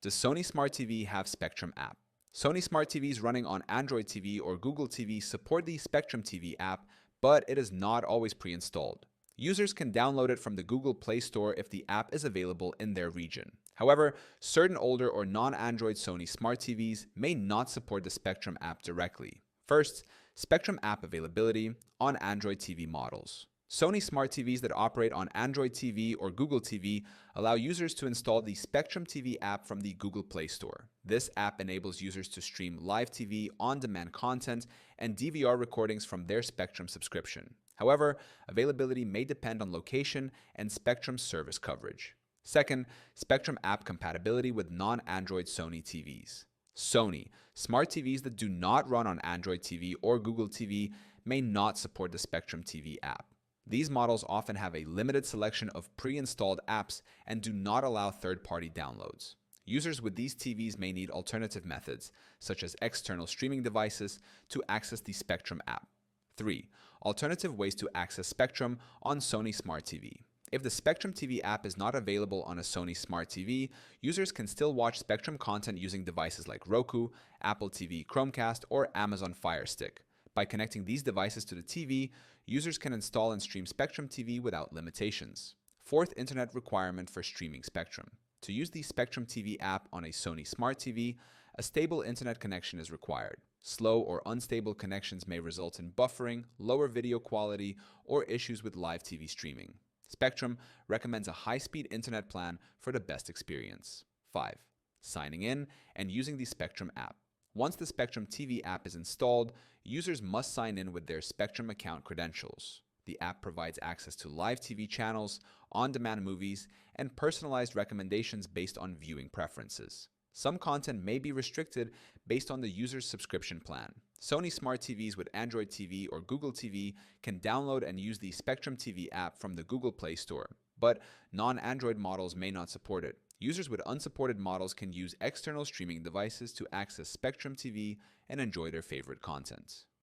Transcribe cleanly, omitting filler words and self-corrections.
Does Sony Smart TV have Spectrum app? Sony Smart TVs running on Android TV or Google TV support the Spectrum TV app, but it is not always pre-installed. Users can download it from the Google Play Store if the app is available in their region. However, certain older or non-Android Sony Smart TVs may not support the Spectrum app directly. First, Spectrum app availability on Android TV models. Sony Smart TVs that operate on Android TV or Google TV allow users to install the Spectrum TV app from the Google Play Store. This app enables users to stream live TV, on-demand content, and DVR recordings from their Spectrum subscription. However, availability may depend on location and Spectrum service coverage. Second, Spectrum app compatibility with non-Android Sony TVs. Sony Smart TVs that do not run on Android TV or Google TV may not support the Spectrum TV app. These models often have a limited selection of pre-installed apps and do not allow third-party downloads. Users with these TVs may need alternative methods, such as external streaming devices, to access the Spectrum app. 3. Alternative ways to access Spectrum on Sony Smart TV. If the Spectrum TV app is not available on a Sony Smart TV, users can still watch Spectrum content using devices like Roku, Apple TV, Chromecast, or Amazon Fire Stick. By connecting these devices to the TV, users can install and stream Spectrum TV without limitations. Fourth internet requirement for streaming Spectrum. To use the Spectrum TV app on a Sony Smart TV, a stable internet connection is required. Slow or unstable connections may result in buffering, lower video quality, or issues with live TV streaming. Spectrum recommends a high-speed internet plan for the best experience. 5. Signing in and using the Spectrum app. Once the Spectrum TV app is installed, users must sign in with their Spectrum account credentials. The app provides access to live TV channels, on-demand movies, and personalized recommendations based on viewing preferences. Some content may be restricted based on the user's subscription plan. Sony Smart TVs with Android TV or Google TV can download and use the Spectrum TV app from the Google Play Store, but non-Android models may not support it. Users with unsupported models can use external streaming devices to access Spectrum TV and enjoy their favorite content.